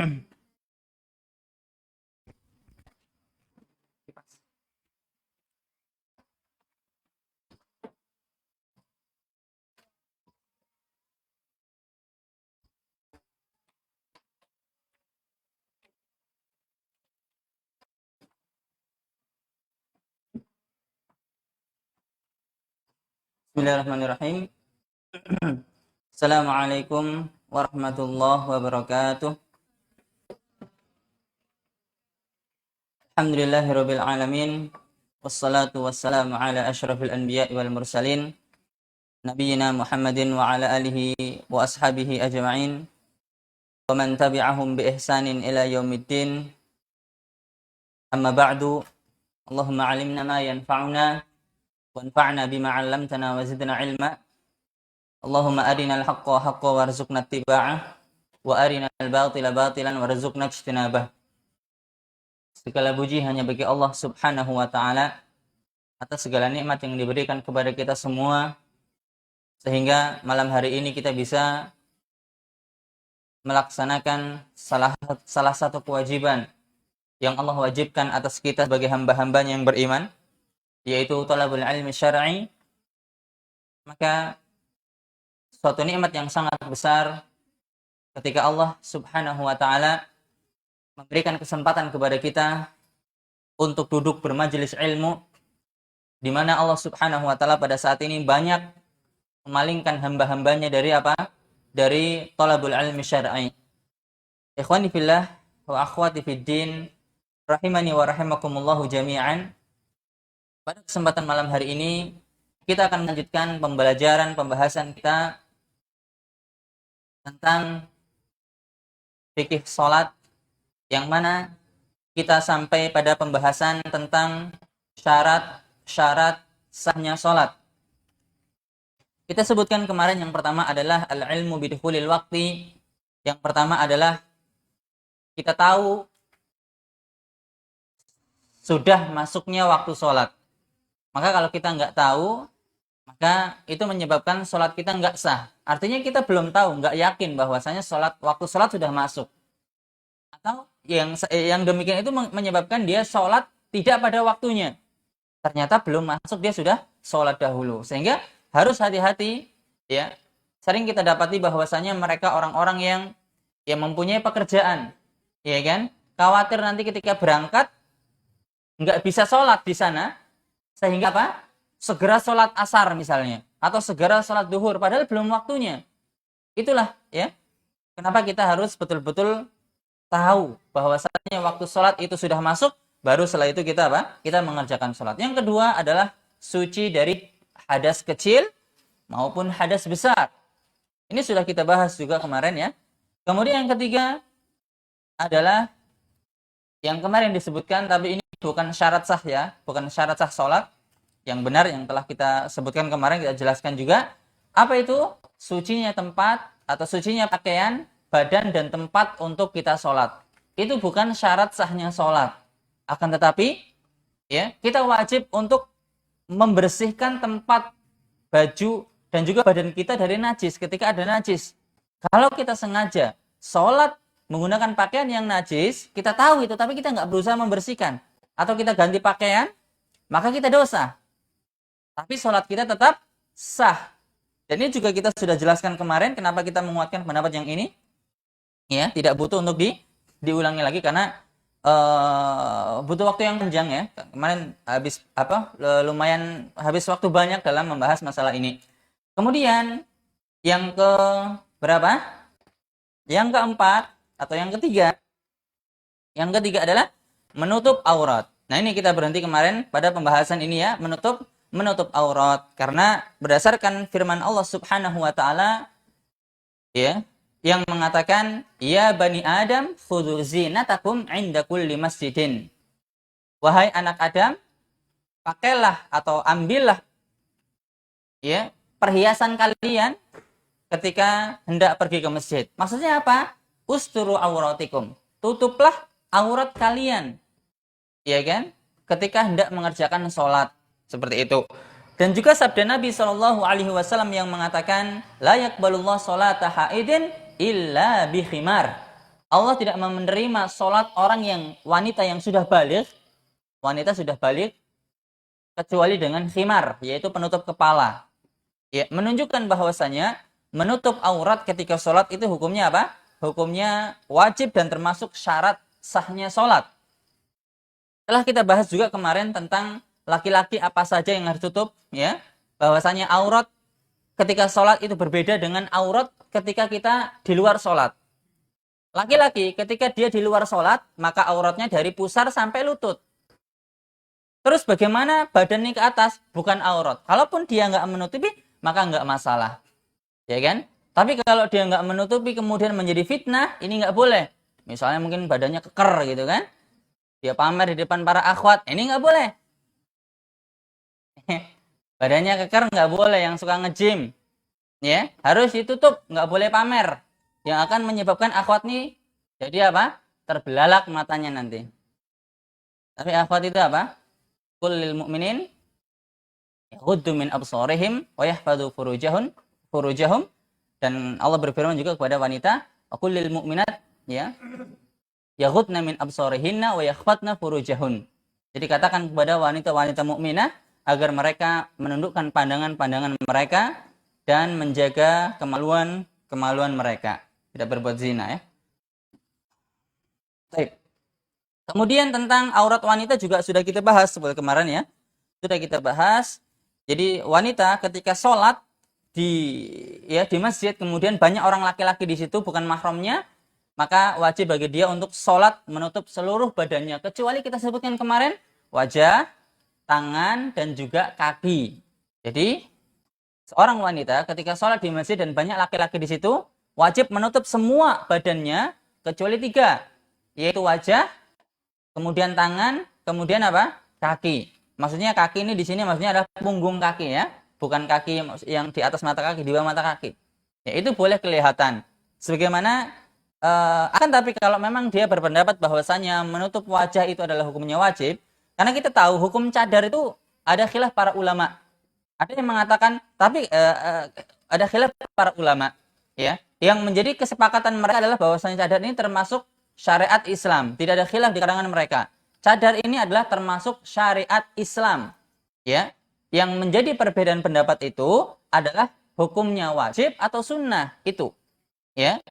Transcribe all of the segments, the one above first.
Bismillahirrahmanirrahim. Assalamualaikum warahmatullahi wabarakatuh. Alhamdulillahirabbil alamin. Wassalatu wassalamu ala asyrafil anbiya'i wal mursalin nabiyyina Muhammadin wa ala alihi wa ashabihi ajma'in wa man tabi'ahum bi ihsanin ila yaumiddin. Amma ba'du. Allahumma 'allimna ma yanfa'una wanfa'na bima 'allamtana wa zidna 'ilma. Allahumma arinal haqqa haqqan warzuqna ittiba'ah wa arinal batila batilan warzuqna ijtinabah. Segala puji hanya bagi Allah Subhanahu wa taala atas segala nikmat yang diberikan kepada kita semua, sehingga malam hari ini kita bisa melaksanakan salah satu kewajiban yang Allah wajibkan atas kita sebagai hamba-hambanya yang beriman, yaitu thalabul ilmi syar'i. Maka suatu nikmat yang sangat besar ketika Allah Subhanahu wa taala memberikan kesempatan kepada kita untuk duduk bermajelis ilmu, di mana Allah Subhanahu wa taala pada saat ini banyak memalingkan hamba-hambanya dari apa? Dari thalabul ilmi syar'i. Ikhwani fillah wa akhwati fid din, rahimani wa rahimakumullahu jami'an. Pada kesempatan malam hari ini kita akan melanjutkan pembahasan kita tentang fikih salat, yang mana kita sampai pada pembahasan tentang syarat sahnya salat. Kita sebutkan kemarin yang pertama adalah al-ilmu bidukhulil waqti. Yang pertama adalah kita tahu sudah masuknya waktu salat. Maka kalau kita nggak tahu, maka itu menyebabkan salat kita nggak sah. Artinya kita belum tahu, nggak yakin bahwasanya waktu salat sudah masuk. Atau yang demikian itu menyebabkan dia sholat tidak pada waktunya. Ternyata belum masuk, dia sudah sholat dahulu. Sehingga harus hati-hati, ya. Sering kita dapati bahwasanya mereka orang-orang yang mempunyai pekerjaan, ya kan? Khawatir nanti ketika berangkat nggak bisa sholat di sana, sehingga apa? Segera sholat asar misalnya, atau segera sholat duhur, padahal belum waktunya. Itulah, ya. Kenapa kita harus betul-betul tahu bahwasanya waktu sholat itu sudah masuk, baru setelah itu kita apa? Kita mengerjakan sholat. Yang kedua adalah suci dari hadas kecil maupun hadas besar. Ini sudah kita bahas juga kemarin, ya. Kemudian yang ketiga adalah yang kemarin disebutkan, tapi ini bukan syarat sah, ya, bukan syarat sah sholat. Yang benar yang telah kita sebutkan kemarin, kita jelaskan juga. Apa itu? Sucinya tempat atau sucinya pakaian, badan dan tempat untuk kita sholat. Itu bukan syarat sahnya sholat. Akan tetapi, ya, kita wajib untuk membersihkan tempat, baju, dan juga badan kita dari najis ketika ada najis. Kalau kita sengaja sholat menggunakan pakaian yang najis, kita tahu itu, tapi kita nggak berusaha membersihkan, atau kita ganti pakaian, maka kita dosa. Tapi sholat kita tetap sah. Dan ini juga kita sudah jelaskan kemarin, kenapa kita menguatkan pendapat yang ini. Ya, tidak butuh untuk diulangi lagi karena butuh waktu yang panjang, ya. Kemarin lumayan habis waktu banyak dalam membahas masalah ini. Kemudian yang ke berapa? Yang keempat atau yang ketiga? Yang ketiga adalah menutup aurat. Nah, ini kita berhenti kemarin pada pembahasan ini, ya, menutup aurat, karena berdasarkan firman Allah Subhanahu wa taala, ya, yang mengatakan, ya bani Adam khudhu zinatakum 'inda kulli masjidin. Wahai anak Adam, pakailah atau ambillah, ya, perhiasan kalian ketika hendak pergi ke masjid. Maksudnya apa? Usturu auratikum. Tutuplah aurat kalian. Ya kan? Ketika hendak mengerjakan sholat. Seperti itu. Dan juga sabda Nabi SAW yang mengatakan, la yaqbalullah sholata haidin illa bi khimar. Allah tidak menerima sholat orang yang wanita yang sudah balik, kecuali dengan khimar, yaitu penutup kepala. Ya, menunjukkan bahwasanya menutup aurat ketika sholat itu hukumnya apa? Hukumnya wajib dan termasuk syarat sahnya sholat. Telah kita bahas juga kemarin tentang laki-laki apa saja yang harus tutup, ya. Bahwasanya aurat ketika sholat itu berbeda dengan aurat ketika kita di luar sholat. Laki-laki ketika dia di luar sholat, maka auratnya dari pusar sampai lutut. Terus bagaimana badannya ke atas? Bukan aurat. Kalaupun dia nggak menutupi, maka nggak masalah. Ya kan? Tapi kalau dia nggak menutupi kemudian menjadi fitnah, ini nggak boleh. Misalnya mungkin badannya keker gitu kan. Dia pamer di depan para akhwat, ini nggak boleh. Badannya keker nggak boleh, yang suka nge-gym. Ya, harus ditutup, nggak boleh pamer. Yang akan menyebabkan akhwat nih jadi apa? Terbelalak matanya nanti. Tapi akhwat itu apa? Qul lil mu'minin yaghuddu min absarihim wa yahfadhu furujahum, dan Allah berfirman juga kepada wanita, qul lil mu'minat ya yaghudna min absarihinna wa yakhfatna furujahun. Jadi katakan kepada wanita-wanita mukminah agar mereka menundukkan pandangan-pandangan mereka dan menjaga kemaluan mereka, tidak berbuat zina, ya. Baik. Kemudian tentang aurat wanita juga sudah kita bahas seperti kemarin, ya. Sudah kita bahas. Jadi wanita ketika sholat di masjid, kemudian banyak orang laki-laki di situ bukan mahramnya, maka wajib bagi dia untuk sholat menutup seluruh badannya, kecuali kita sebutkan kemarin wajah, tangan, dan juga kaki. Jadi seorang wanita ketika sholat di masjid dan banyak laki-laki di situ, wajib menutup semua badannya kecuali 3, yaitu wajah, kemudian tangan, kemudian apa? Kaki. Maksudnya kaki ini di sini maksudnya adalah punggung kaki, ya, bukan kaki yang di atas mata kaki, di bawah mata kaki. Ya, itu boleh kelihatan. Sebagaimana akan tapi kalau memang dia berpendapat bahwasanya menutup wajah itu adalah hukumnya wajib, karena kita tahu hukum cadar itu ada khilaf para ulama. Ada yang mengatakan, tapi ada khilaf para ulama, ya, yang menjadi kesepakatan mereka adalah bahwasanya cadar ini termasuk syariat Islam. Tidak ada khilaf di kalangan mereka. Cadar ini adalah termasuk syariat Islam, ya. Yang menjadi perbedaan pendapat itu adalah hukumnya wajib atau sunnah itu, ya.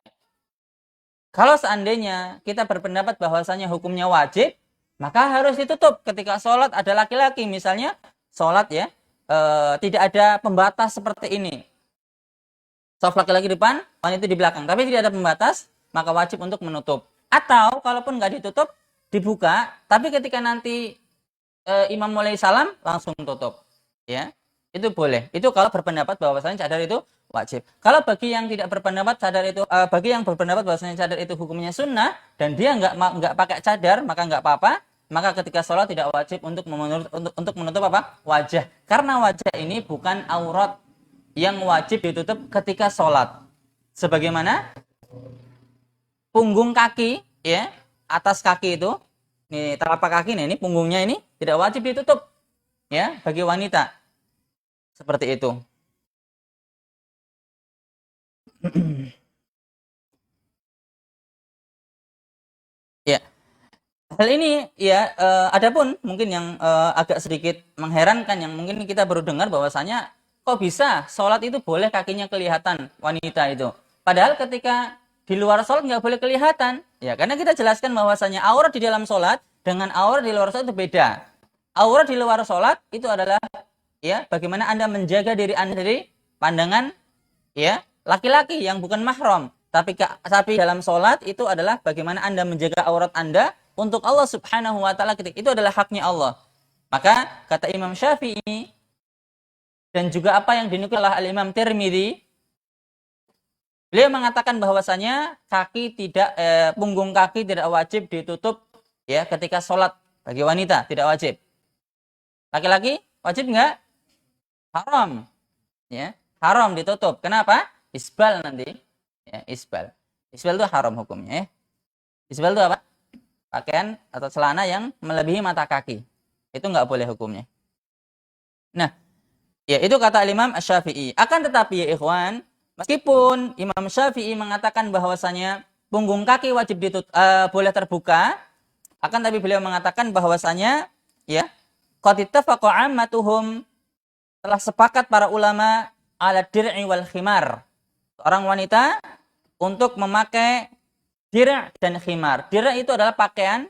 Kalau seandainya kita berpendapat bahwasanya hukumnya wajib, maka harus ditutup ketika sholat ada laki-laki, misalnya sholat, ya, tidak ada pembatas seperti ini. Shaf laki-laki depan, wanita di belakang, tapi tidak ada pembatas, maka wajib untuk menutup. Atau kalaupun nggak ditutup, dibuka, tapi ketika nanti imam mulai salam langsung tutup, ya, itu boleh. Itu kalau berpendapat bahwasanya cadar itu wajib. Kalau bagi yang tidak berpendapat cadar itu, bagi yang berpendapat bahwasanya cadar itu hukumnya sunnah dan dia nggak pakai cadar, maka nggak apa-apa. Maka ketika sholat tidak wajib untuk menutup apa? Wajah. Karena wajah ini bukan aurat yang wajib ditutup ketika sholat. Sebagaimana punggung kaki, ya, atas kaki itu, ini telapak kaki nih, ini punggungnya ini tidak wajib ditutup, ya, bagi wanita. Seperti itu. Ya. Hal ini, ya, adapun mungkin yang agak sedikit mengherankan, yang mungkin kita baru dengar bahwasanya kok bisa sholat itu boleh kakinya kelihatan wanita itu. Padahal ketika di luar sholat nggak boleh kelihatan. Ya, karena kita jelaskan bahwasanya aurat di dalam sholat dengan aurat di luar sholat itu beda. Aurat di luar sholat itu adalah, ya, bagaimana Anda menjaga diri Anda dari pandangan, ya, laki-laki yang bukan mahram. Tapi dalam sholat itu adalah bagaimana Anda menjaga aurat Anda untuk Allah Subhanahu wa taala, itu adalah haknya Allah. Maka kata Imam Syafi'i dan juga apa yang dinukil oleh Al-Imam Tirmidzi, beliau mengatakan bahwasanya punggung kaki tidak wajib ditutup, ya, ketika sholat bagi wanita, tidak wajib. Laki-laki wajib enggak? Haram, ya, haram ditutup. Kenapa? Isbal nanti, ya, isbal itu haram hukumnya, ya. Isbal itu apa? Pakaian atau celana yang melebihi mata kaki, itu enggak boleh hukumnya. Nah, ya, itu kata Imam Syafi'i. Akan tetapi, ya ikhwan, meskipun Imam Syafi'i mengatakan bahwasanya punggung kaki wajib boleh terbuka. Akan tapi beliau mengatakan bahwasanya ya, qad ittafaqa 'ammatuhum, telah sepakat para ulama ala dir'i wal khimar. Orang wanita untuk memakai dir' dan khimar. Dir' itu adalah pakaian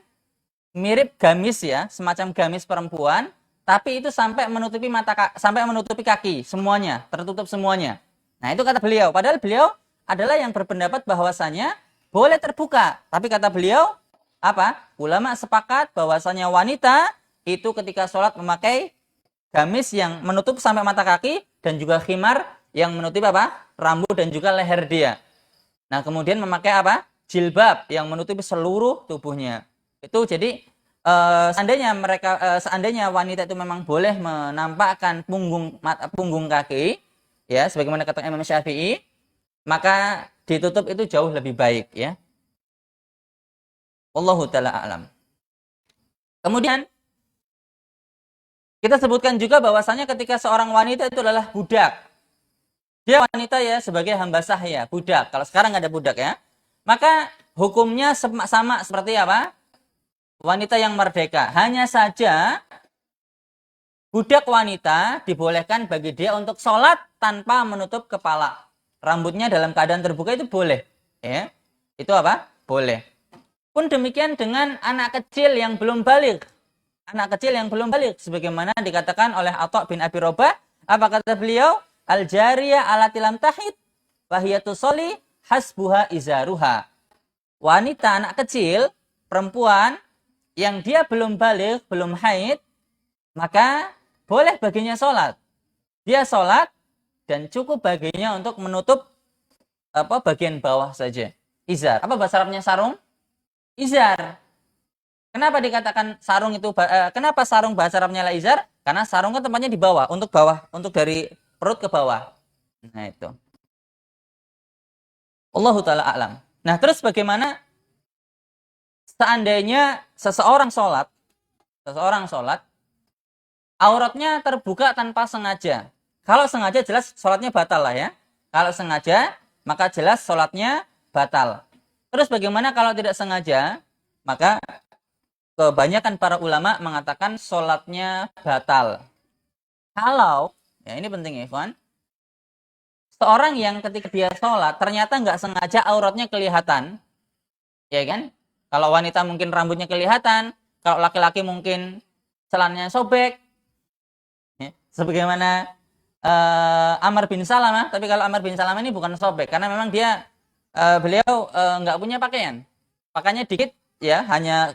mirip gamis ya, semacam gamis perempuan, tapi itu sampai menutupi kaki semuanya, tertutup semuanya. Nah, itu kata beliau. Padahal beliau adalah yang berpendapat bahwasanya boleh terbuka. Tapi kata beliau apa? Ulama sepakat bahwasanya wanita itu ketika sholat memakai gamis yang menutup sampai mata kaki dan juga khimar yang menutup apa? Rambut dan juga leher dia. Nah, kemudian memakai apa? Jilbab yang menutupi seluruh tubuhnya. Itu jadi seandainya wanita itu memang boleh menampakkan punggung kaki, ya, sebagaimana kata Imam Syafi'i, maka ditutup itu jauh lebih baik, ya. Wallahu ta'ala a'lam. Kemudian kita sebutkan juga bahwasanya ketika seorang wanita itu adalah budak. Dia wanita ya sebagai hamba sahaya, budak. Kalau sekarang ada budak ya. Maka hukumnya sama seperti apa? Wanita yang merdeka. Hanya saja budak wanita dibolehkan bagi dia untuk sholat tanpa menutup kepala. Rambutnya dalam keadaan terbuka itu boleh. Ya. Itu apa? Boleh. Pun demikian dengan anak kecil yang belum balik. Anak kecil yang belum balik. Sebagaimana dikatakan oleh Atha bin Abi Rabah. Apa kata beliau? Al-jariyah alati lam tahid. Wahiyatu soli hasbuha izaruha. Wanita anak kecil, perempuan, yang dia belum balik, belum haid, maka boleh baginya sholat. Dia sholat dan cukup baginya untuk menutup bagian bawah saja. Izar. Apa bahasa Arabnya sarung? Izar. Kenapa dikatakan sarung itu? Kenapa sarung bahasa Arabnya adalah izar? Karena sarung kan tempatnya di bawah, untuk dari perut ke bawah. Nah itu. Allahu ta'ala a'lam. Nah terus bagaimana seandainya seseorang sholat, auratnya terbuka tanpa sengaja. Kalau sengaja jelas sholatnya batal lah ya. Kalau sengaja maka jelas sholatnya batal. Terus bagaimana kalau tidak sengaja? Maka kebanyakan para ulama mengatakan sholatnya batal. Kalau, ya ini penting ya Ikhwan, seorang yang ketika dia sholat ternyata nggak sengaja auratnya kelihatan, ya kan? Kalau wanita mungkin rambutnya kelihatan, kalau laki-laki mungkin celananya sobek, ya. Sebagaimana Amr bin Salamah, tapi kalau Amr bin Salamah ini bukan sobek, karena memang beliau nggak punya pakaian, pakaiannya dikit, ya, hanya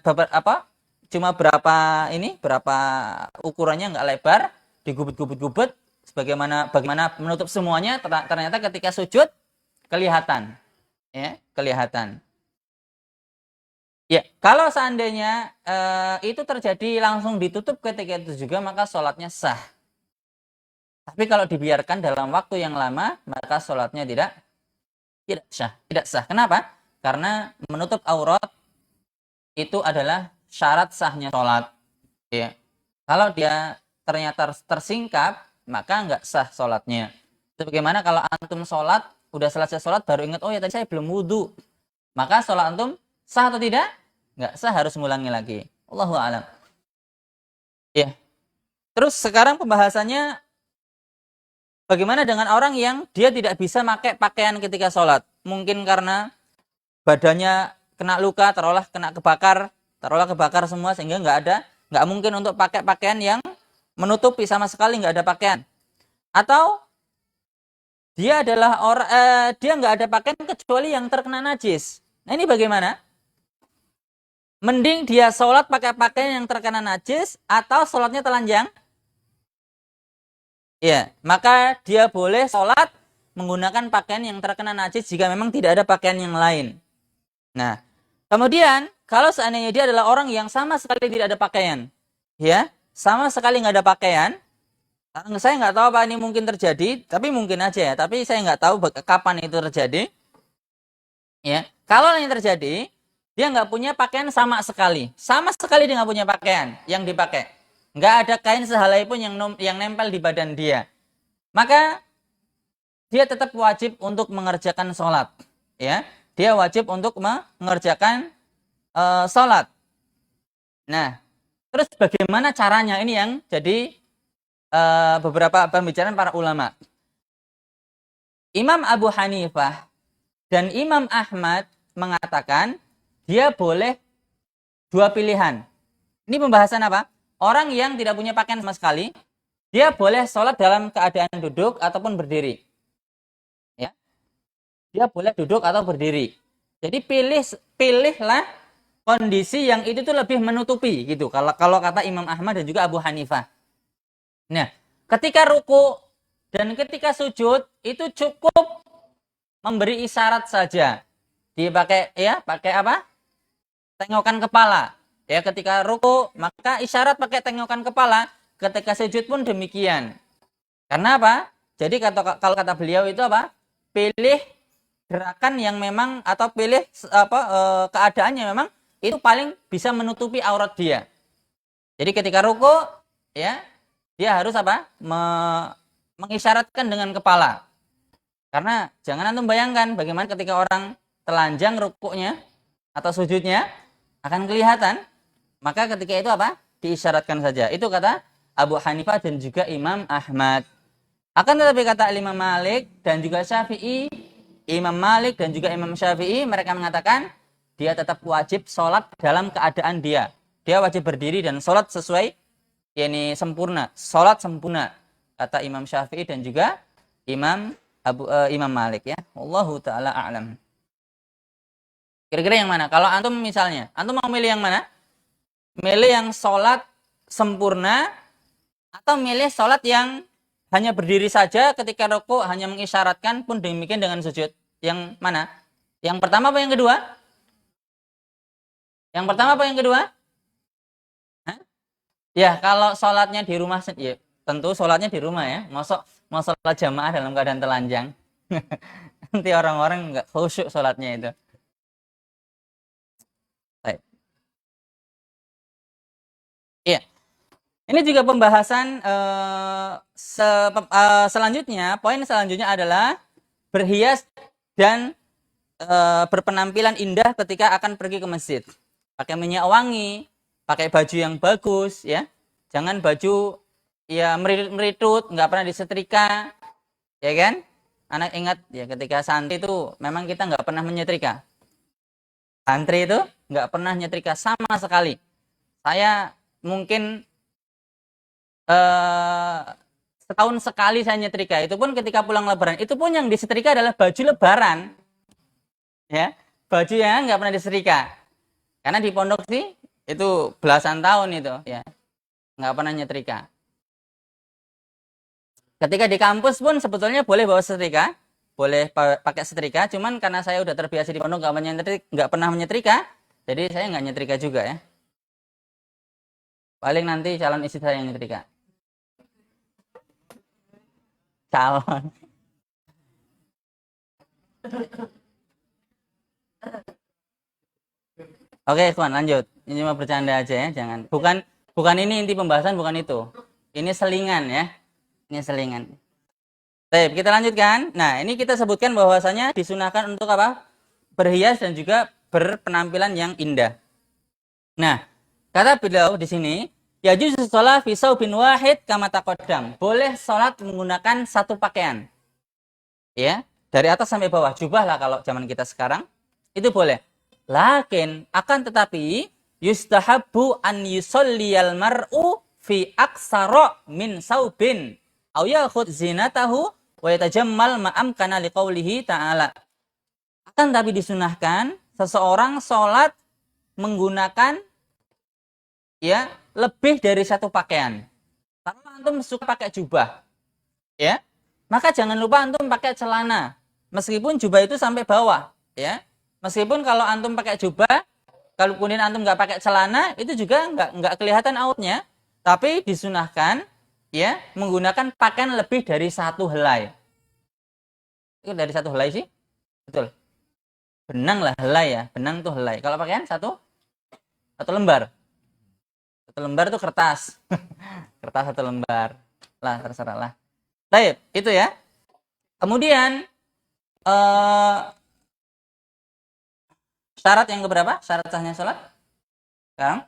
cuma berapa ukurannya, nggak lebar, digubet-gubet, bagaimana menutup semuanya, ternyata ketika sujud kelihatan, ya, kelihatan. Ya, kalau seandainya itu terjadi langsung ditutup ketika itu juga, maka sholatnya sah. Tapi kalau dibiarkan dalam waktu yang lama, maka sholatnya tidak sah. Kenapa? Karena menutup aurat itu adalah syarat sahnya sholat. Ya. Kalau dia ternyata tersingkap, maka nggak sah sholatnya. Sebagaimana kalau antum sholat, udah selesai sholat, baru ingat, oh ya tadi saya belum wudhu. Maka sholat antum sah atau tidak? Nggak sah, harus ngulangi lagi. Allahu a'lam. Ya. Terus sekarang pembahasannya, bagaimana dengan orang yang dia tidak bisa pakai pakaian ketika sholat? Mungkin karena badannya kena luka, taruhlah kebakar semua, sehingga nggak mungkin untuk pakai pakaian yang menutupi sama sekali, nggak ada pakaian. Atau dia adalah dia nggak ada pakaian kecuali yang terkena najis. Nah ini bagaimana? Mending dia sholat pakai pakaian yang terkena najis atau sholatnya telanjang? Ya, maka dia boleh sholat menggunakan pakaian yang terkena najis jika memang tidak ada pakaian yang lain. Nah, kemudian kalau seandainya dia adalah orang yang sama sekali tidak ada pakaian, ya, sama sekali nggak ada pakaian, saya nggak tahu apa ini mungkin terjadi, tapi mungkin aja ya, tapi saya nggak tahu kapan itu terjadi. Ya, kalau yang terjadi, dia nggak punya pakaian sama sekali dia nggak punya pakaian yang dipakai, nggak ada kain sehelai pun yang nempel di badan dia, maka dia tetap wajib untuk mengerjakan sholat, ya. dia wajib untuk mengerjakan sholat. Nah, terus bagaimana caranya? Ini yang jadi beberapa pembicaraan para ulama. Imam Abu Hanifah dan Imam Ahmad mengatakan dia boleh dua pilihan. Ini pembahasan apa? Orang yang tidak punya pakaian sama sekali, dia boleh sholat dalam keadaan duduk ataupun berdiri. Ya, dia boleh duduk atau berdiri. Jadi pilihlah kondisi yang itu tuh lebih menutupi gitu. Kalau kata Imam Ahmad dan juga Abu Hanifah. Nah, ketika ruku dan ketika sujud itu cukup memberi isyarat saja. Dipakai pakai apa? Tengokan kepala. Ya, ketika ruku maka isyarat pakai tengokan kepala, ketika sujud pun demikian. Karena apa? Jadi kalau kata beliau itu apa? Pilih gerakan yang memang atau pilih keadaannya memang itu paling bisa menutupi aurat dia. Jadi ketika ruku ya, dia harus apa? Mengisyaratkan dengan kepala. Karena jangan antum bayangkan bagaimana ketika orang telanjang rukuknya atau sujudnya akan kelihatan. Maka ketika itu apa? Diisyaratkan saja. Itu kata Abu Hanifah dan juga Imam Ahmad. Akan tetapi kata Imam Malik dan juga Syafi'i, Imam Malik dan juga Imam Syafi'i mereka mengatakan dia tetap wajib sholat dalam keadaan dia. Dia wajib berdiri dan sholat sesuai sempurna. Sholat sempurna. Kata Imam Syafi'i dan juga Imam Malik ya. Wallahu ta'ala a'lam. Kira-kira yang mana? Kalau antum misalnya, antum mau milih yang mana? Milih yang sholat sempurna atau milih sholat yang hanya berdiri saja ketika rukuk hanya mengisyaratkan pun demikian dengan sujud? Yang mana? Yang pertama apa yang kedua? Yang pertama apa yang kedua? Hah? Ya, kalau sholatnya di rumah, ya tentu sholatnya di rumah ya. Mau sholat jamaah dalam keadaan telanjang. Nanti orang-orang nggak khusyuk sholatnya itu. Baik. Iya. Ini juga pembahasan selanjutnya. Poin selanjutnya adalah berhias dan berpenampilan indah ketika akan pergi ke masjid. Pakai minyak wangi, pakai baju yang bagus, ya. Jangan baju ya meritut, nggak pernah disetrika, ya kan? Anak ingat ya ketika santri itu memang kita nggak pernah menyetrika. Santri itu nggak pernah nyetrika sama sekali. Saya mungkin setahun sekali saya nyetrika. Itu pun ketika pulang lebaran. Itu pun yang disetrika adalah baju lebaran. Ya, baju yang nggak pernah disetrika. Karena di pondok sih itu belasan tahun itu, ya, nggak pernah nyetrika. Ketika di kampus pun sebetulnya boleh bawa setrika, boleh pakai setrika. Cuman karena saya udah terbiasa di pondok nggak pernah menyetrika, jadi saya nggak nyetrika juga ya. Paling nanti calon istri saya yang nyetrika. Calon. Oke, kawan, lanjut. Ini cuma bercanda aja ya, jangan. Bukan ini inti pembahasan, bukan itu. Ini selingan ya. Ini selingan. Baik, kita lanjutkan. Nah, ini kita sebutkan bahwasanya disunahkan untuk apa? Berhias dan juga berpenampilan yang indah. Nah, kata beliau di sini, yajuzu shalah fi saubin wahid kama taqaddam. Boleh salat menggunakan satu pakaian. Ya, dari atas sampai bawah. Jubah lah kalau zaman kita sekarang. Itu boleh. Lakin akan tetapi yustahabbu an yusalliyal mar'u fi aksara min saubin aw yakhud zinatahu wa yatajammal ma'am kana liqaulihi ta'ala. Akan tapi disunahkan seseorang sholat menggunakan ya lebih dari satu pakaian. Kalau antum suka pakai jubah, ya, maka jangan lupa antum pakai celana. Meskipun jubah itu sampai bawah, ya. Meskipun kalau antum pakai jubah, kalau kemudian antum nggak pakai celana, itu juga nggak kelihatan outnya. Tapi disunahkan, ya, menggunakan pakaian lebih dari satu helai. Itu dari satu helai sih, betul. Benang lah helai ya, benang tuh helai. Kalau pakaian satu lembar. Satu lembar itu kertas, kertas satu lembar. Lah terserah lah. Baik, itu ya. Kemudian Syarat yang keberapa? Syarat sahnya sholat? Sekarang?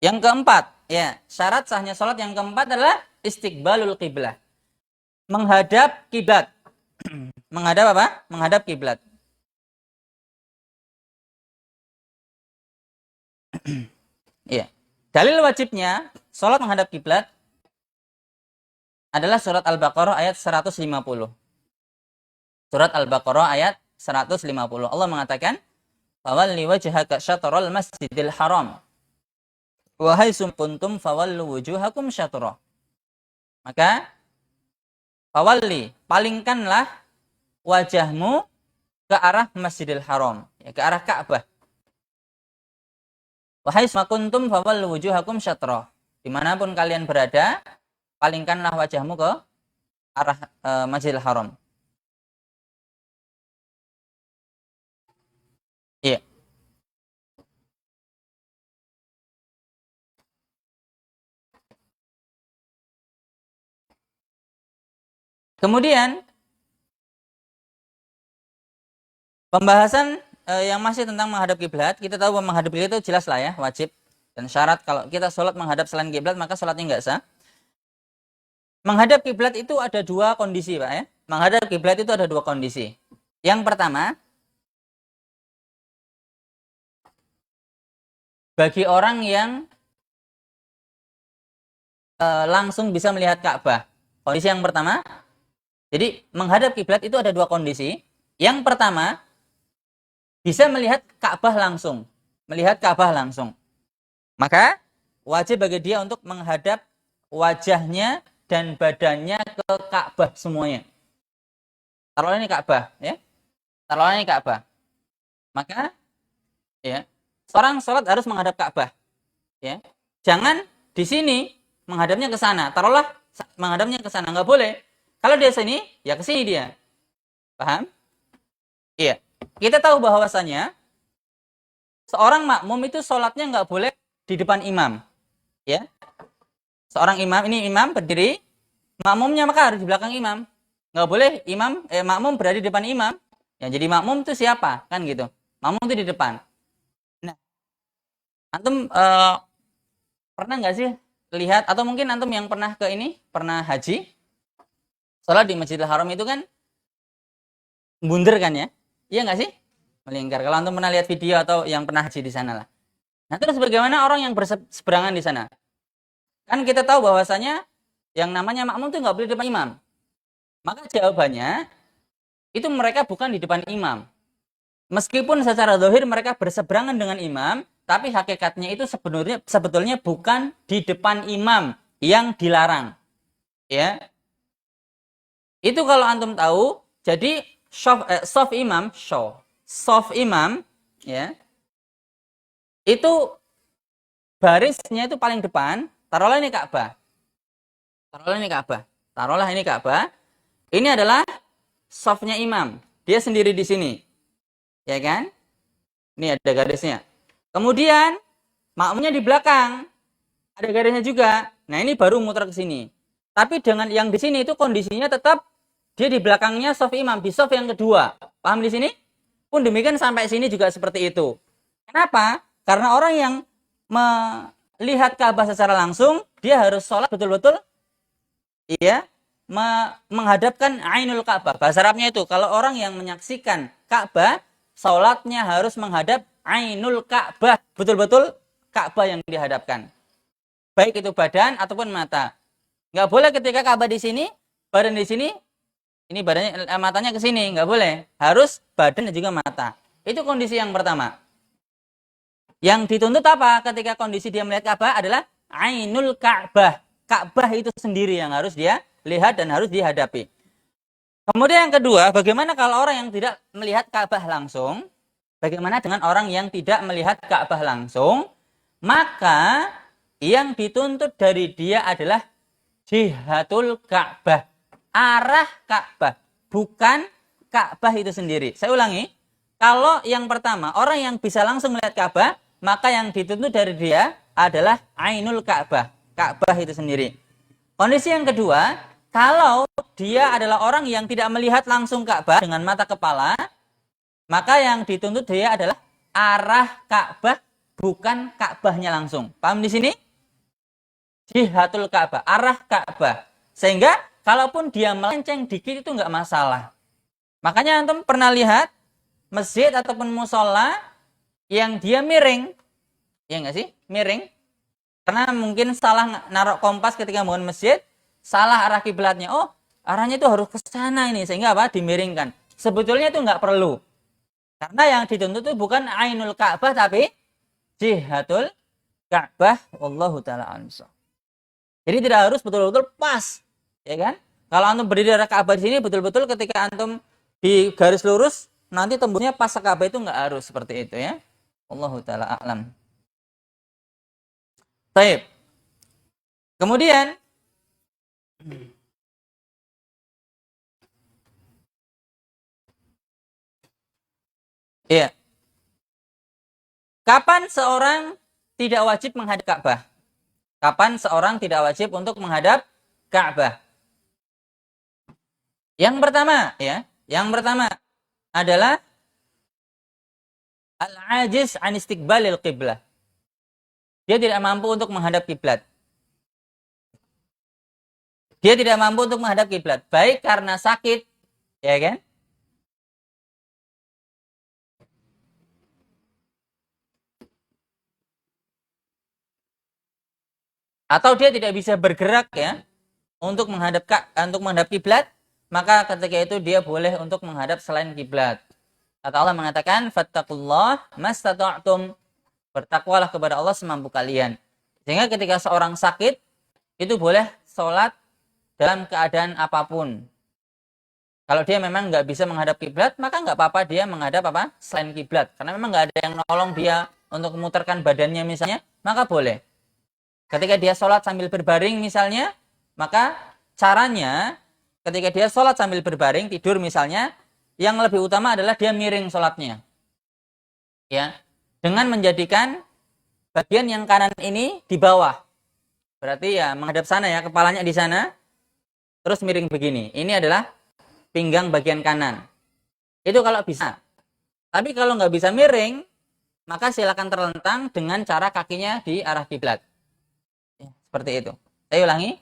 Yang keempat. Ya, syarat sahnya sholat yang keempat adalah istiqbalul qiblah. Menghadap kiblat. Menghadap apa? Menghadap kiblat. Iya. Dalil wajibnya sholat menghadap kiblat adalah surat Al-Baqarah ayat 150. Surat Al-Baqarah ayat 150. Allah mengatakan, "Fawalli wajhaka syatral masjidil haram. Wa haitsum kuntum fawallu wujuhakum syatrah." Maka fawalli, palingkanlah wajahmu ke arah Masjidil Haram, ya, ke arah Ka'bah. Wa haitsum kuntum fawallu wujuhakum syatrah. Dimanapun kalian berada, palingkanlah wajahmu ke arah Masjidil Haram. Iya. Kemudian pembahasan yang masih tentang menghadap kiblat, kita tahu bahwa menghadap kiblat itu jelas lah ya, wajib dan syarat. Kalau kita sholat menghadap selain kiblat, maka sholatnya nggak sah. Menghadap kiblat itu ada dua kondisi, Pak ya. Menghadap kiblat itu ada dua kondisi. Yang pertama, bagi orang yang langsung bisa melihat Ka'bah. Kondisi yang pertama, jadi menghadap kiblat itu ada dua kondisi. Yang pertama, bisa melihat Ka'bah langsung. Melihat Ka'bah langsung. Maka wajib bagi dia untuk menghadap wajahnya dan badannya ke Ka'bah semuanya. Taruhlah ini Ka'bah, ya. Taruhlah ini Ka'bah. Maka ya, seorang sholat harus menghadap Ka'bah. Ya. Jangan di sini menghadapnya ke sana. Taruhlah menghadapnya ke sana, nggak boleh. Kalau dia sini, ya ke sini dia. Paham? Iya. Kita tahu bahwasanya seorang makmum itu sholatnya nggak boleh di depan imam. Ya. Seorang imam, ini imam berdiri, makmumnya maka harus di belakang imam. Nggak boleh makmum berada di depan imam. Yang jadi makmum itu siapa? Kan gitu. Makmum itu di depan. Nah, antum pernah nggak sih lihat, atau mungkin antum yang pernah pernah haji, sholat di Masjidil Haram itu kan bunder kan ya? Iya nggak sih? Melingkar. Kalau antum pernah lihat video atau yang pernah haji di sana lah. Nah, terus bagaimana orang yang berseberangan di sana? Kan kita tahu bahwasanya yang namanya makmum itu nggak boleh di depan imam. Maka jawabannya, itu mereka bukan di depan imam. Meskipun secara zahir mereka berseberangan dengan imam, tapi hakikatnya itu sebetulnya bukan di depan imam yang dilarang. Ya. Itu kalau antum tahu, jadi soft imam ya. Itu barisnya itu paling depan, taruhlah ini Ka'bah. Taruhlah ini Ka'bah. Ini adalah softnya imam. Dia sendiri di sini. Ya kan? Ini ada garisnya. Kemudian makmumnya di belakang. Ada garisnya juga. Nah, ini baru muter ke sini. Tapi dengan yang di sini itu kondisinya tetap dia di belakangnya soft imam, di soft yang kedua. Paham di sini? Pun demikian sampai sini juga seperti itu. Kenapa? Karena orang yang melihat Ka'bah secara langsung, dia harus sholat betul-betul iya, menghadapkan ainul Ka'bah. Bahasa Arabnya itu, kalau orang yang menyaksikan Ka'bah, sholatnya harus menghadap ainul Ka'bah. Betul-betul Ka'bah yang dihadapkan. Baik itu badan ataupun mata. Nggak boleh ketika Ka'bah di sini, badan di sini, ini badannya, matanya ke sini. Nggak boleh. Harus badan dan juga mata. Itu kondisi yang pertama. Yang dituntut apa ketika kondisi dia melihat Ka'bah adalah ainul Ka'bah. Ka'bah itu sendiri yang harus dia lihat dan harus dihadapi. Kemudian yang kedua, bagaimana kalau orang yang tidak melihat Ka'bah langsung? Bagaimana dengan orang yang tidak melihat Ka'bah langsung? Maka yang dituntut dari dia adalah jihatul Ka'bah. Arah Ka'bah, bukan Ka'bah itu sendiri. Saya ulangi, kalau yang pertama, orang yang bisa langsung melihat Ka'bah, maka yang dituntut dari dia adalah ainul Ka'bah. Ka'bah itu sendiri. Kondisi yang kedua, kalau dia adalah orang yang tidak melihat langsung Ka'bah dengan mata kepala, maka yang dituntut dia adalah arah Ka'bah, bukan Ka'bahnya langsung. Paham di sini? Jihatul Ka'bah, arah Ka'bah. Sehingga kalaupun dia melenceng dikit itu nggak masalah. Makanya antum pernah lihat masjid ataupun musola yang dia miring, ya nggak sih? Miring. Karena mungkin salah naruh kompas ketika bangun masjid, salah arah kiblatnya. Oh, arahnya itu harus ke sana ini, sehingga apa? Dimiringkan. Sebetulnya itu nggak perlu. Karena yang dituntut itu bukan ainul Ka'bah, tapi jihatul Ka'bah. Wallahu ta'ala a'lam. Jadi tidak harus betul-betul pas, ya kan? Kalau antum berdiri di arah Ka'bah di sini, betul-betul ketika antum di garis lurus, nanti tembusnya pas Ka'bah, itu nggak harus seperti itu ya. Wallahu ta'ala a'lam. Baik. Kemudian iya. Kapan seorang tidak wajib menghadap Ka'bah? Kapan seorang tidak wajib untuk menghadap Ka'bah? Yang pertama ya, yang pertama adalah al-ajiz an istiqbalil qiblah. Dia tidak mampu untuk menghadap kiblat. Dia tidak mampu untuk menghadap kiblat, baik karena sakit, ya kan? Atau dia tidak bisa bergerak ya untuk menghadap kiblat, maka ketika itu dia boleh untuk menghadap selain kiblat. Kata Allah mengatakan, "Fattaqullah mastata'tum." Bertakwalah kepada Allah semampu kalian. Sehingga ketika seorang sakit, itu boleh sholat dalam keadaan apapun. Kalau dia memang nggak bisa menghadap kiblat, maka nggak apa-apa dia menghadap apa? Selain kiblat. Karena memang nggak ada yang nolong dia untuk memutarkan badannya misalnya, maka boleh. Ketika dia sholat sambil berbaring misalnya, maka caranya ketika dia sholat sambil berbaring, tidur misalnya, yang lebih utama adalah dia miring sholatnya. Ya, dengan menjadikan bagian yang kanan ini di bawah. Berarti ya menghadap sana ya, kepalanya di sana, terus miring begini. Ini adalah pinggang bagian kanan. Itu kalau bisa. Tapi kalau nggak bisa miring, maka silakan terlentang dengan cara kakinya di arah kiblat. Ya, seperti itu. Saya ulangi.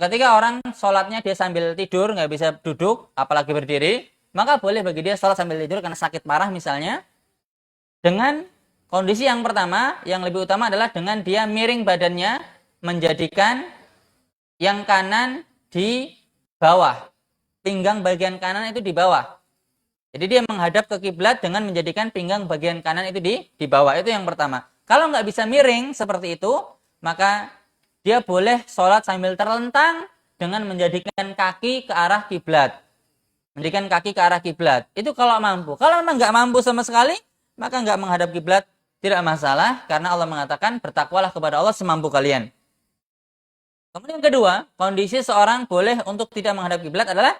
Ketika orang sholatnya dia sambil tidur, nggak bisa duduk, apalagi berdiri, maka boleh bagi dia sholat sambil tidur karena sakit parah misalnya. Dengan kondisi yang pertama, yang lebih utama adalah dengan dia miring badannya, menjadikan yang kanan di bawah. Pinggang bagian kanan itu di bawah. Jadi dia menghadap ke kiblat dengan menjadikan pinggang bagian kanan itu di bawah. Itu yang pertama. Kalau nggak bisa miring seperti itu, maka dia boleh sholat sambil terlentang dengan menjadikan kaki ke arah kiblat. Menjadikan kaki ke arah kiblat. Itu kalau mampu. Kalau memang nggak mampu sama sekali, maka nggak menghadap kiblat tidak masalah, karena Allah mengatakan bertakwalah kepada Allah semampu kalian. Kemudian yang kedua, kondisi seorang boleh untuk tidak menghadap kiblat adalah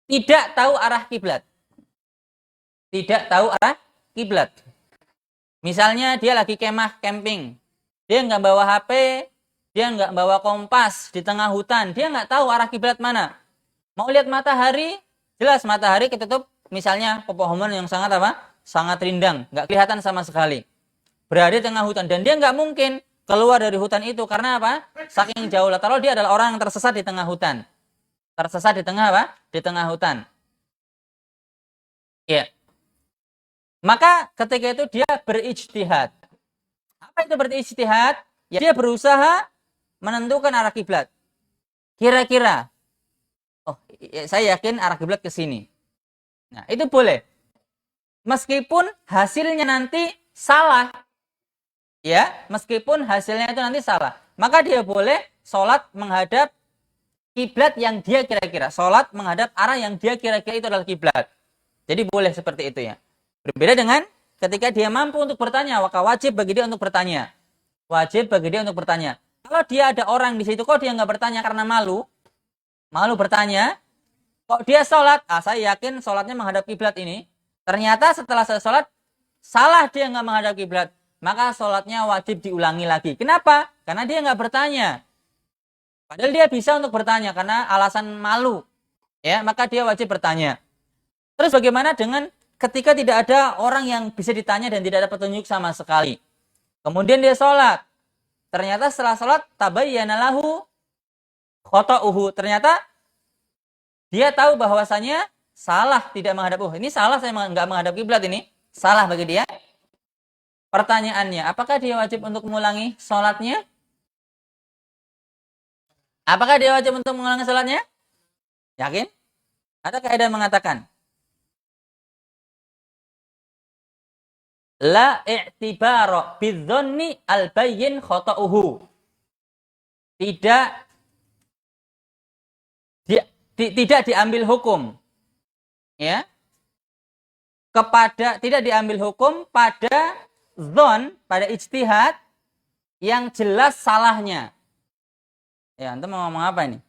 tidak tahu arah kiblat. Tidak tahu arah kiblat. Misalnya dia lagi kemah camping, dia nggak bawa HP, dia nggak bawa kompas di tengah hutan, dia nggak tahu arah kiblat mana. Mau lihat matahari, jelas matahari ketutup misalnya pepohonan yang sangat apa? Sangat rindang, nggak kelihatan sama sekali. Berada di tengah hutan dan dia nggak mungkin keluar dari hutan itu karena apa? Saking jauh. Lalu dia adalah orang yang tersesat di tengah hutan. Tersesat di tengah apa? Di tengah hutan. Ya. Maka ketika itu dia berijtihad. Apa itu berijtihad? Ya, dia berusaha menentukan arah kiblat. Kira-kira, oh, saya yakin arah kiblat ke sini. Nah, itu boleh. Meskipun hasilnya nanti salah. Ya, meskipun hasilnya itu nanti salah. Maka dia boleh sholat menghadap kiblat yang dia kira-kira. Sholat menghadap arah yang dia kira-kira itu adalah kiblat. Jadi boleh seperti itu ya. Berbeda dengan ketika dia mampu untuk bertanya, maka wajib bagi dia untuk bertanya. Wajib bagi dia untuk bertanya. Kalau dia ada orang di situ, kok dia nggak bertanya karena malu? Malu bertanya. Kok dia sholat? Saya yakin sholatnya menghadap kiblat ini. Ternyata setelah saya sholat, salah dia nggak menghadap kiblat. Maka sholatnya wajib diulangi lagi. Kenapa? Karena dia nggak bertanya. Padahal dia bisa untuk bertanya karena alasan malu. Ya, maka dia wajib bertanya. Terus bagaimana dengan ketika tidak ada orang yang bisa ditanya dan tidak ada petunjuk sama sekali? Kemudian dia sholat. Ternyata setelah sholat, tabayyana lahu khota'uhu. Ternyata dia tahu bahwasanya salah tidak menghadap. Ini salah, saya nggak menghadap kiblat ini. Salah bagi dia. Pertanyaannya, apakah dia wajib untuk mengulangi sholatnya? Apakah dia wajib untuk mengulangi sholatnya? Yakin? Ada kaidah mengatakan, la i'tibara bidzanni al-bayyin khata'uhu. Tidak tidak diambil hukum, ya, tidak diambil hukum pada dzon, pada ijtihad yang jelas salahnya. Ya, antum mau ngomong apa ini?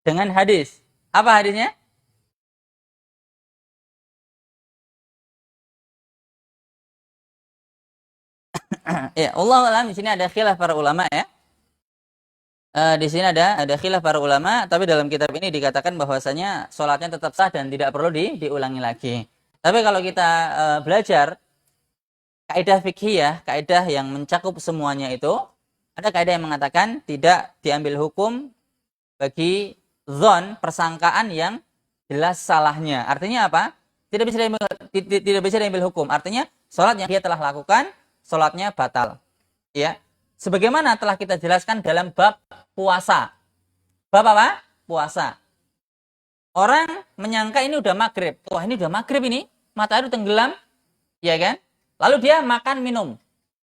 Dengan hadis. Apa hadisnya? Ya, Allah alam, di sini ada khilaf para ulama ya. Di sini ada khilaf para ulama, tapi dalam kitab ini dikatakan bahwasanya sholatnya tetap sah dan tidak perlu diulangi lagi. Tapi kalau kita belajar kaidah fikhiyah, kaidah yang mencakup semuanya itu, ada kaidah yang mengatakan tidak diambil hukum bagi dzon, persangkaan yang jelas salahnya. Artinya apa? Tidak bisa diambil hukum. Artinya sholat yang dia telah lakukan, sholatnya batal. Ya. Sebagaimana telah kita jelaskan dalam bab puasa. Bab apa? Puasa. Orang menyangka ini udah maghrib. Wah, ini udah maghrib ini. Matahari tenggelam. Ya kan? Lalu dia makan minum.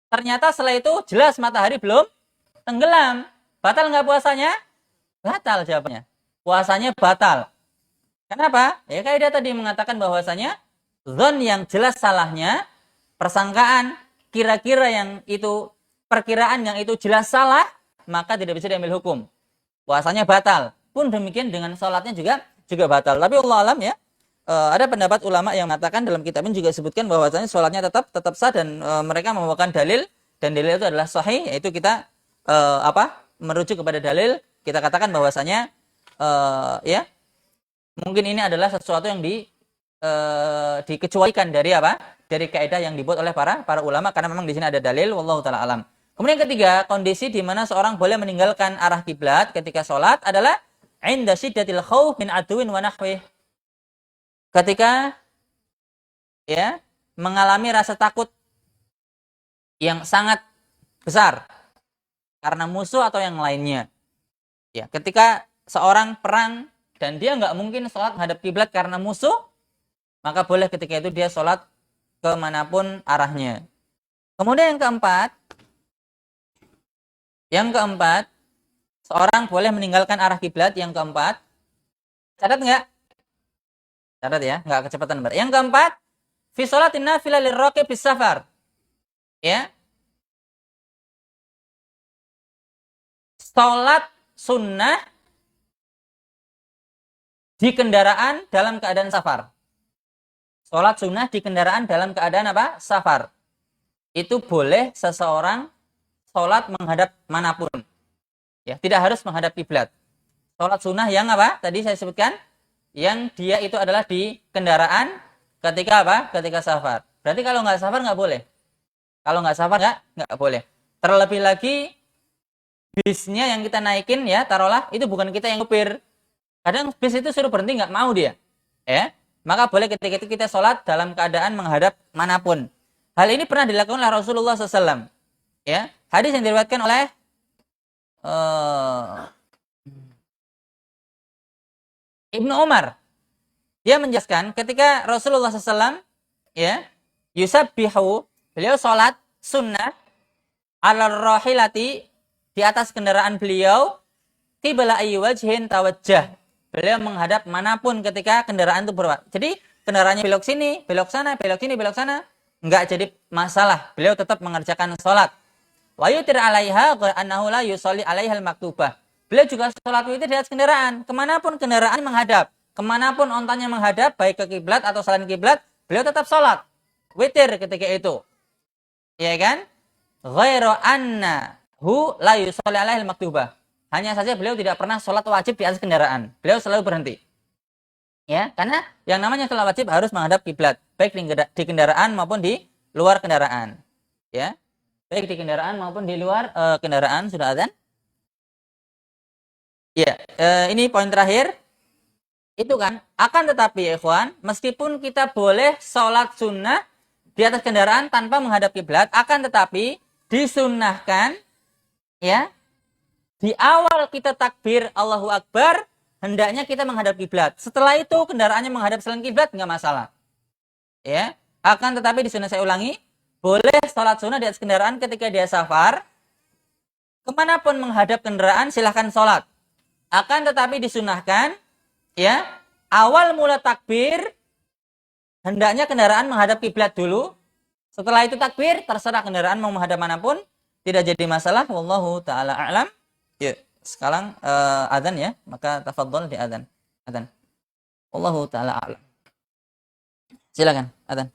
Ternyata setelah itu jelas matahari belum tenggelam. Batal nggak puasanya? Batal jawabannya. Puasanya batal. Kenapa? Ya kaidah tadi mengatakan bahwasanya dzon yang jelas salahnya, persangkaan, kira-kira yang itu, perkiraan yang itu jelas salah, maka tidak bisa diambil hukum. Puasanya batal. Pun demikian dengan sholatnya juga batal. Tapi Allah alam ya, ada pendapat ulama yang mengatakan dalam kitab ini juga disebutkan bahwasanya sholatnya tetap sah dan mereka membawakan dalil, dan dalil itu adalah sahih, yaitu kita merujuk kepada dalil, kita katakan bahwasanya ya mungkin ini adalah sesuatu yang dikecualikan dari apa? Dari kaidah yang dibuat oleh para ulama, karena memang di sini ada dalil, wallahu taala alam. Kemudian yang ketiga, kondisi di mana seorang boleh meninggalkan arah kiblat ketika sholat adalah inda syiddatil khauf min aduwin wa nahwih. Ketika ya mengalami rasa takut yang sangat besar karena musuh atau yang lainnya. Ya, ketika seorang perang dan dia nggak mungkin sholat menghadap kiblat karena musuh, maka boleh ketika itu dia sholat kemanapun arahnya. Kemudian yang keempat, seorang boleh meninggalkan arah kiblat. Yang keempat, catat nggak? Catat ya, nggak kecepatan. Yang keempat, fi sholatin nafilah lirraqib bis safar. Ya, sholat sunnah di kendaraan dalam keadaan safar. Sholat sunnah di kendaraan dalam keadaan apa? Safar. Itu boleh seseorang sholat menghadap manapun. Ya, tidak harus menghadap kiblat. Sholat sunnah yang apa? Tadi saya sebutkan, yang dia itu adalah di kendaraan ketika apa? Ketika safar. Berarti kalau nggak safar nggak boleh. Kalau nggak safar nggak boleh. Terlebih lagi bisnya yang kita naikin ya, taruhlah itu bukan kita yang supir. Kadang bis itu suruh berhenti nggak mau dia. Ya, maka boleh ketika itu kita sholat dalam keadaan menghadap manapun. Hal ini pernah dilakukan oleh Rasulullah SAW. Ya, hadis yang diriwayatkan oleh Ibnu Umar. Dia menjelaskan ketika Rasulullah SAW ya yusabbihu, beliau sholat sunnah ala rahilati, di atas kendaraan beliau, qibla ayyi wajhin tawajjah. Beliau menghadap manapun ketika kendaraan itu berubah. Jadi kendaraannya belok sini, belok sana, belok sini, belok sana, enggak jadi masalah. Beliau tetap mengerjakan sholat. Wa yutir 'alaiha annahu la yusalli 'alaiha al-maktubah. Beliau juga sholat witir di atas kendaraan. Kemanapun kendaraan menghadap, kemanapun ontanya menghadap, baik ke kiblat atau selain kiblat, beliau tetap sholat witir ketika itu. Ya kan? Ghairu annahu la yusalli 'alaiha al-maktubah. Hanya saja beliau tidak pernah sholat wajib di atas kendaraan. Beliau selalu berhenti. Ya, karena yang namanya sholat wajib harus menghadap kiblat, baik di kendaraan maupun di luar kendaraan. Ya, baik di kendaraan maupun di luar kendaraan. Sudah azan? Ya, ini poin terakhir. Itu kan, akan tetapi ya ikhwan, meskipun kita boleh sholat sunnah di atas kendaraan tanpa menghadap kiblat, akan tetapi disunnahkan ya di awal kita takbir Allahu Akbar, hendaknya kita menghadap kiblat. Setelah itu kendaraannya menghadap selain kiblat nggak masalah. Ya, akan tetapi di sunnah saya ulangi, boleh sholat sunnah di atas kendaraan ketika dia safar, kemanapun menghadap kendaraan silahkan sholat. Akan tetapi disunahkan, ya, awal mula takbir hendaknya kendaraan menghadap kiblat dulu. Setelah itu takbir, terserah kendaraan mau menghadap manapun, tidak jadi masalah. Wallahu taala a'lam. Ya, sekarang adzan ya, maka tafadhol di adzan. Adzan. Wallahu taala a'lam. Silakan, adzan.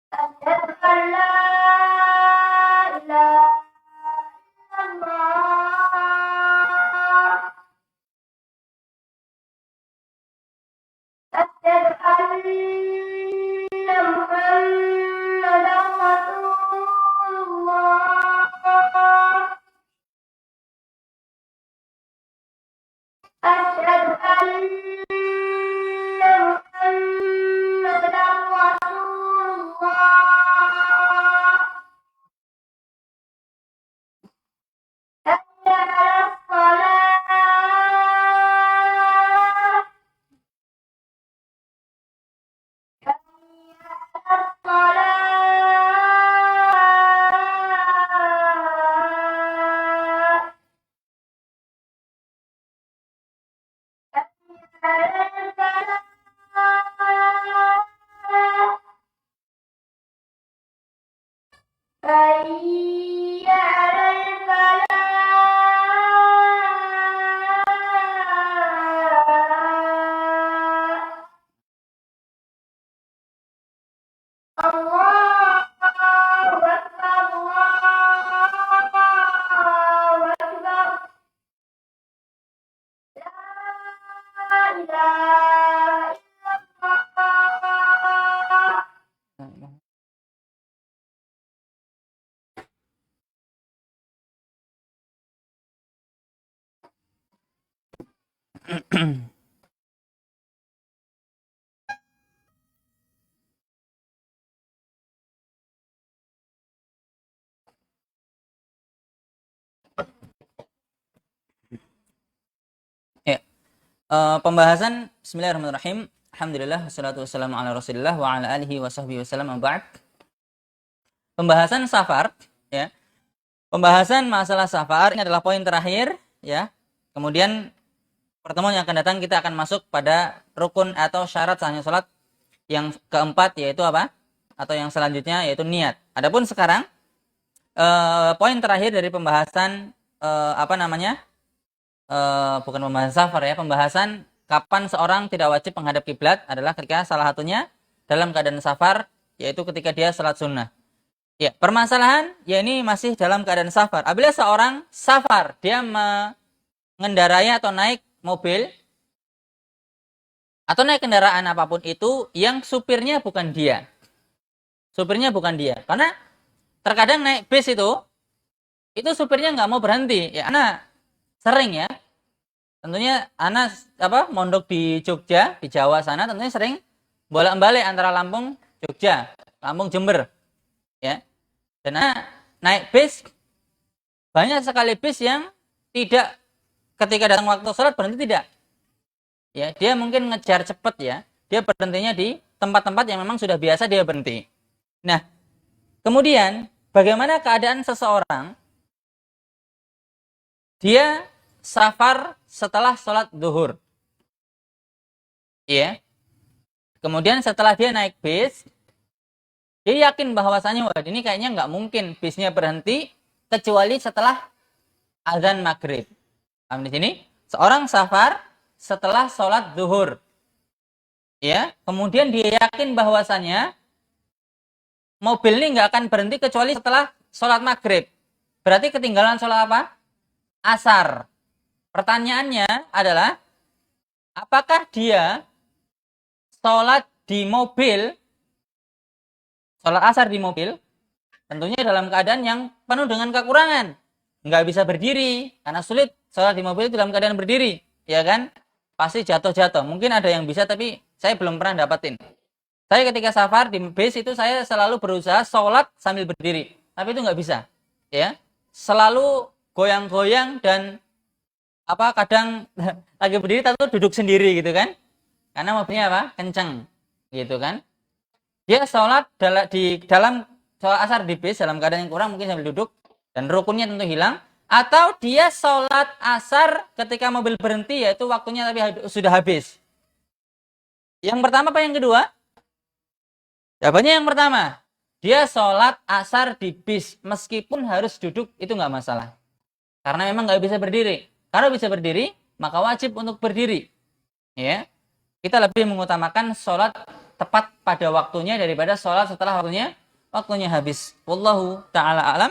أشهد أن لا إله إلا الله. أشهد أن محمدا رسول الله. أشهد أن محمدا رسول الله. حي على الصلاة. حي على الصلاة. حي على الفلاح. حي على الفلاح. الله أكبر. الله أكبر. لا إله إلا الله. Ya, pembahasan Bismillahirrahmanirrahim. Alhamdulillah wassalatu wassalamu ala Rasulillah wa ala alihi wa sahbihi wasallam. Ba'd. Pembahasan safar, ya. Pembahasan masalah safar ini adalah poin terakhir, ya. Kemudian pertemuan yang akan datang kita akan masuk pada rukun atau syarat sahnya salat yang keempat, yaitu apa? Atau yang selanjutnya yaitu niat. Adapun sekarang poin terakhir dari pembahasan bukan pembahasan safar ya, pembahasan kapan seorang tidak wajib menghadap kiblat adalah ketika salah satunya dalam keadaan safar, yaitu ketika dia salat sunnah. Ya, permasalahan ya ini masih dalam keadaan safar. Apabila seorang safar, dia ngendarai atau naik mobil atau naik kendaraan apapun itu yang supirnya bukan dia. Supirnya bukan dia. Karena terkadang naik bis itu supirnya nggak mau berhenti. Ya, Ana sering ya. Tentunya Ana mondok di Jogja, di Jawa sana tentunya sering bolak-balik antara Lampung, Jogja, Lampung, Jember. Ya. Dan Ana naik bis, banyak sekali bis yang tidak ketika datang waktu sholat berhenti tidak. Ya, dia mungkin ngejar cepet ya. Dia berhentinya di tempat-tempat yang memang sudah biasa dia berhenti. Nah, kemudian bagaimana keadaan seseorang? Dia safar setelah sholat zuhur. Ya. Kemudian setelah dia naik bis, dia yakin bahwasanya wah ini kayaknya nggak mungkin bisnya berhenti kecuali setelah azan maghrib. Paham di sini? Seorang safar setelah sholat zuhur. Ya, kemudian dia yakin bahwasanya mobil ini nggak akan berhenti kecuali setelah sholat maghrib. Berarti ketinggalan sholat apa? Asar. Pertanyaannya adalah, apakah dia sholat di mobil, sholat asar di mobil, tentunya dalam keadaan yang penuh dengan kekurangan. Nggak bisa berdiri, karena sulit sholat di mobil itu dalam keadaan berdiri. Ya kan? Pasti jatuh-jatuh. Mungkin ada yang bisa, tapi saya belum pernah dapatin. Saya ketika safar di bis itu saya selalu berusaha sholat sambil berdiri, tapi itu nggak bisa, ya. Selalu goyang-goyang dan kadang lagi berdiri atau duduk sendiri gitu kan, karena mobilnya kenceng, gitu kan. Dia sholat di dalam sholat asar di bis dalam keadaan yang kurang mungkin sambil duduk dan rukunnya tentu hilang, atau dia sholat asar ketika mobil berhenti yaitu waktunya tapi sudah habis. Yang pertama apa yang kedua? Jawabannya yang pertama, dia sholat asar di bis meskipun harus duduk itu nggak masalah, karena memang nggak bisa berdiri. Kalau bisa berdiri maka wajib untuk berdiri. Ya, kita lebih mengutamakan sholat tepat pada waktunya daripada sholat setelah waktunya habis. Wallahu taala alam.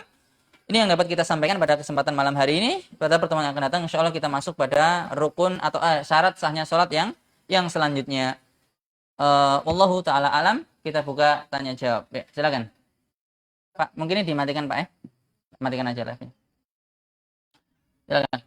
Ini yang dapat kita sampaikan pada kesempatan malam hari ini. Pada pertemuan yang akan datang, insya Allah kita masuk pada rukun atau syarat sahnya sholat yang selanjutnya. Wallahu taala alam. Kita buka tanya jawab. Ya, silakan. Pak, mungkin ini dimatikan Pak ya. Matikan aja lah. Silakan.